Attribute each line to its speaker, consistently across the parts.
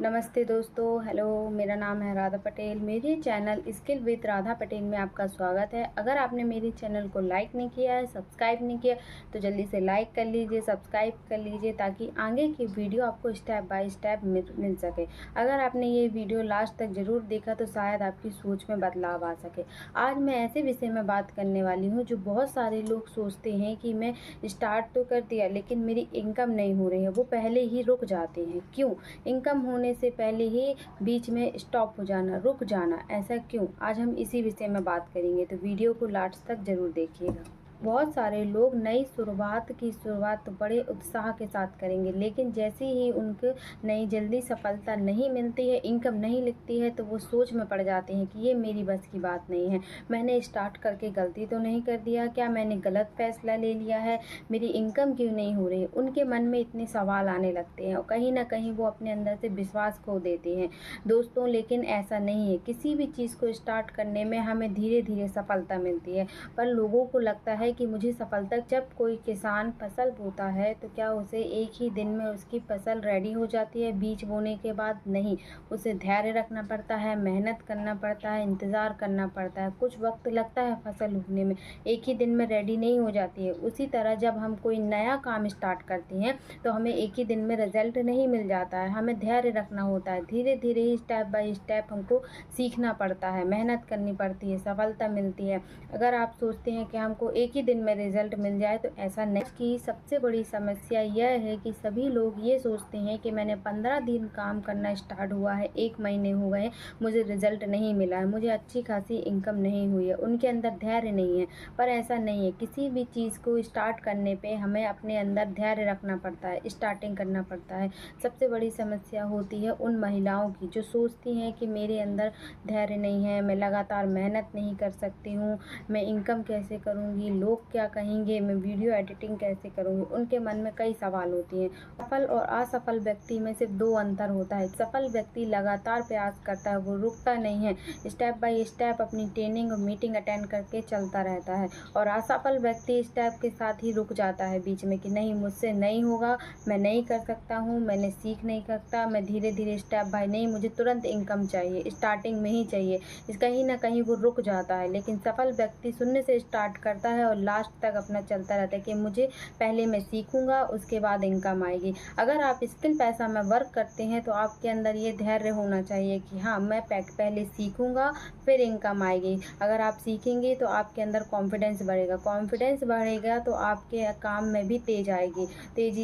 Speaker 1: नमस्ते दोस्तों, हेलो। मेरा नाम है राधा पटेल। मेरे channel skill with Radha Patel में आपका स्वागत है। अगर आपने मेरे चैनल को लाइक नहीं किया है, सब्सक्राइब नहीं किया, तो जल्दी से लाइक कर लीजिए, सब्सक्राइब कर लीजिए, ताकि आगे की वीडियो आपको स्टेप बाय स्टेप मिल सके। अगर आपने ये वीडियो लास्ट तक ज़रूर देखा तो शायद आपकी सोच में बदलाव आ सके। आज मैं ऐसे विषय में बात करने वाली हूँ जो बहुत सारे लोग सोचते हैं कि मैं स्टार्ट तो कर दिया लेकिन मेरी इनकम नहीं हो रही है, वो पहले ही रुक जाते हैं। क्यों? इनकम होने से पहले ही बीच में स्टॉप हो जाना, रुक जाना, ऐसा क्यों? आज हम इसी विषय में बात करेंगे, तो वीडियो को लास्ट तक ज़रूर देखिएगा। बहुत सारे लोग नई शुरुआत तो बड़े उत्साह के साथ करेंगे, लेकिन जैसे ही उनको नई जल्दी सफलता नहीं मिलती है, इनकम नहीं लिखती है, तो वो सोच में पड़ जाते हैं कि ये मेरी बस की बात नहीं है। मैंने स्टार्ट करके गलती तो नहीं कर दिया क्या? मैंने गलत फैसला ले लिया है? मेरी इनकम क्यों नहीं हो रही? उनके मन में इतने सवाल आने लगते हैं और कहीं ना कहीं वो अपने अंदर से विश्वास खो देते हैं दोस्तों। लेकिन ऐसा नहीं है। किसी भी चीज़ को स्टार्ट करने में हमें धीरे धीरे सफलता मिलती है, पर लोगों को लगता है कि मुझे सफलता, जब कोई किसान फसल बोता है तो क्या उसे एक ही दिन में उसकी फसल रेडी हो जाती है बीज बोने के बाद? नहीं, उसे धैर्य रखना पड़ता है, मेहनत करना पड़ता है, इंतज़ार करना पड़ता है, कुछ वक्त लगता है फसल उगने में, एक ही दिन में रेडी नहीं हो जाती है। उसी तरह जब हम कोई नया काम स्टार्ट करते हैं तो हमें एक ही दिन में रिजल्ट नहीं मिल जाता है, हमें धैर्य रखना होता है, धीरे धीरे ही स्टेप बाय स्टेप हमको सीखना पड़ता है, मेहनत करनी पड़ती है, सफलता मिलती है। अगर आप सोचते हैं कि हमको एक ही दिन में रिजल्ट मिल जाए तो ऐसा नहीं। की सबसे बड़ी समस्या यह है कि सभी लोग ये सोचते हैं कि मैंने 15 दिन काम करना स्टार्ट हुआ है, 1 महीने हो गए, मुझे रिजल्ट नहीं मिला है, मुझे अच्छी खासी इनकम नहीं हुई है, उनके अंदर धैर्य नहीं है। पर ऐसा नहीं है। किसी भी चीज़ को स्टार्ट करने पे हमें अपने अंदर धैर्य रखना पड़ता है, स्टार्टिंग करना पड़ता है। सबसे बड़ी समस्या होती है उन महिलाओं की जो सोचती हैं कि मेरे अंदर धैर्य नहीं है, मैं लगातार मेहनत नहीं कर सकती हूँ, मैं इनकम कैसे करूँगी, लोग क्या कहेंगे, मैं वीडियो एडिटिंग कैसे करूँगी। उनके मन में कई सवाल होती हैं। सफल और असफल व्यक्ति में सिर्फ 2 अंतर होता है। सफल व्यक्ति लगातार प्रयास करता है, वो रुकता नहीं है, स्टेप बाय स्टेप अपनी ट्रेनिंग और मीटिंग अटेंड करके चलता रहता है। और असफल व्यक्ति स्टेप के साथ ही रुक जाता है बीच में कि नहीं, मुझसे नहीं होगा, मैं नहीं कर सकता हूँ, मैंने सीख नहीं सकता, मैं धीरे धीरे स्टेप बाय, नहीं मुझे तुरंत इनकम चाहिए, स्टार्टिंग में ही चाहिए, इस कहीं ना कहीं वो रुक जाता है। लेकिन सफल व्यक्ति शून्य से स्टार्ट करता है और लास्ट तक अपना चलता रहता है कि मुझे पहले मैं सीखूंगा, उसके बाद इनकम आएगी। अगर आप स्किल पैसा में वर्क करते हैं तो आपके अंदर ये धैर्य होना चाहिए कि हाँ, मैं पहले सीखूंगा, फिर इनकम आएगी। अगर आप सीखेंगे तो आपके अंदर कॉन्फिडेंस बढ़ेगा, कॉन्फिडेंस बढ़ेगा तो आपके काम में भी तेजी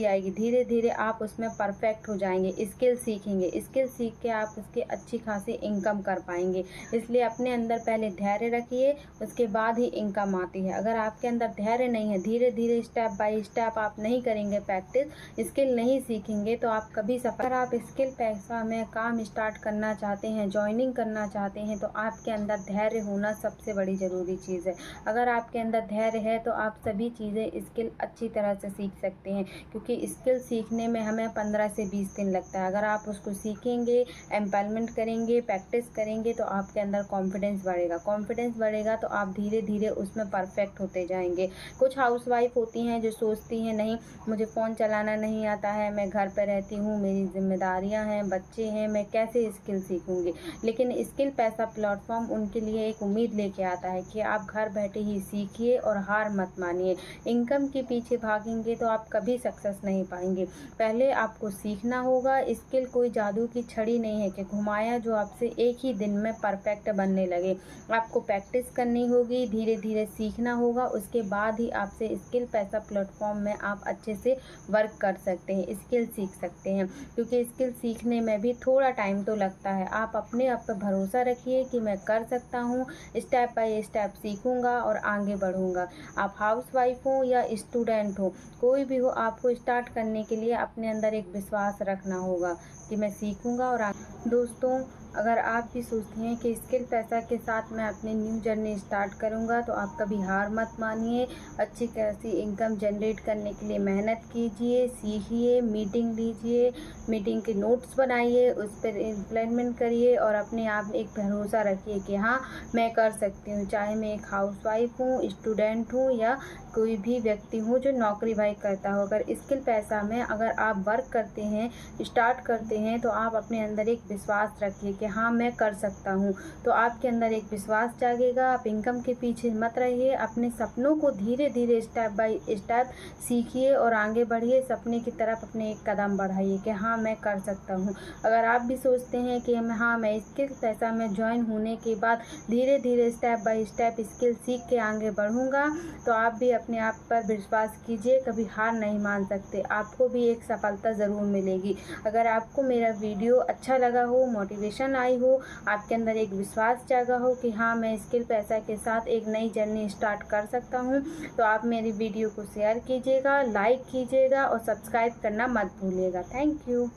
Speaker 1: आएगी, धीरे धीरे आप उसमें परफेक्ट हो जाएंगे। स्किल सीखेंगे, स्किल सीख के आप उसके अच्छी खासी इनकम कर पाएंगे। इसलिए अपने अंदर पहले धैर्य रखिए, उसके बाद ही इनकम आती है। अगर आपके अंदर धैर्य नहीं है, धीरे धीरे स्टेप बाय स्टेप आप नहीं करेंगे प्रैक्टिस, स्किल नहीं सीखेंगे, तो आप कभी सफल। अगर आप स्किल पैसा में काम स्टार्ट करना चाहते हैं, ज्वाइनिंग करना चाहते हैं, तो आपके अंदर धैर्य होना सबसे बड़ी ज़रूरी चीज़ है। अगर आपके अंदर धैर्य है तो आप सभी चीज़ें स्किल अच्छी तरह से सीख सकते हैं, क्योंकि स्किल सीखने में हमें 15 से 20 दिन लगता है। अगर आप उसको सीखेंगे, एम्प्लॉयमेंट करेंगे, प्रैक्टिस करेंगे, तो आपके अंदर कॉन्फिडेंस बढ़ेगा तो आप धीरे धीरे उसमें परफेक्ट होते जाएंगे। कुछ हाउसवाइफ होती हैं जो सोचती हैं नहीं, मुझे फ़ोन चलाना नहीं आता है, मैं घर पर रहती हूँ, मेरी जिम्मेदारियाँ हैं, बच्चे हैं, मैं कैसे स्किल सीखूंगी। लेकिन स्किल पैसा प्लेटफॉर्म उनके लिए एक उम्मीद लेके आता है कि आप घर बैठे ही सीखिए और हार मत मानिए। इनकम के पीछे भागेंगे तो आप कभी सक्सेस नहीं पाएंगे। पहले आपको सीखना होगा। स्किल कोई जादू की छड़ी नहीं है कि घुमाया जो आपसे एक ही दिन में परफेक्ट बनने लगे। आपको प्रैक्टिस करनी होगी, धीरे धीरे सीखना होगा, उसके बाद ही आपसे स्किल पैसा प्लेटफॉर्म में आप अच्छे से वर्क कर सकते हैं, स्किल सीख सकते हैं। क्योंकि स्किल सीखने में भी थोड़ा टाइम तो लगता है। आप अपने आप पर भरोसा रखिए कि मैं कर सकता हूँ, स्टेप बाय स्टेप सीखूंगा और आगे बढ़ूंगा। आप हाउसवाइफ हो या स्टूडेंट हो, कोई भी हो, आपको स्टार्ट करने के लिए अपने अंदर एक विश्वास रखना होगा कि मैं सीखूंगा और दोस्तों, अगर आप भी सोचते हैं कि स्किल पैसा के साथ मैं अपनी न्यू जर्नी स्टार्ट करूंगा, तो आप कभी हार मत मानिए। अच्छी खासी इनकम जनरेट करने के लिए मेहनत कीजिए, सीखिए, मीटिंग लीजिए, मीटिंग के नोट्स बनाइए, उस पर इम्प्लीमेंट करिए और अपने आप में एक भरोसा रखिए कि हाँ, मैं कर सकती हूँ। चाहे मैं एक हाउसवाइफ हूँ, स्टूडेंट हूँ या कोई भी व्यक्ति हो जो नौकरी भाई करता हो, अगर स्किल पैसा में अगर आप वर्क करते हैं, स्टार्ट करते हैं, तो आप अपने अंदर एक विश्वास रखिए कि हाँ मैं कर सकता हूँ। तो आपके अंदर एक विश्वास जागेगा। आप इनकम के पीछे मत रहिए, अपने सपनों को धीरे धीरे स्टेप बाय स्टेप सीखिए और आगे बढ़िए। सपने की तरफ अपने एक कदम बढ़ाइए कि हाँ मैं कर सकता हूँ। अगर आप भी सोचते हैं कि हाँ मैं स्किल पैसा में ज्वाइन होने के बाद धीरे धीरे स्टेप बाय स्टेप स्किल सीख के आगे बढ़ूँगा, तो आप भी अपने आप पर विश्वास कीजिए, कभी हार नहीं मान सकते, आपको भी एक सफलता ज़रूर मिलेगी। अगर आपको मेरा वीडियो अच्छा लगा हो, मोटिवेशन आई हो, आपके अंदर एक विश्वास जागा हो कि हाँ मैं स्किल पैसा के साथ एक नई जर्नी स्टार्ट कर सकता हूँ, तो आप मेरी वीडियो को शेयर कीजिएगा, लाइक कीजिएगा और सब्सक्राइब करना मत भूलिएगा। Thank you.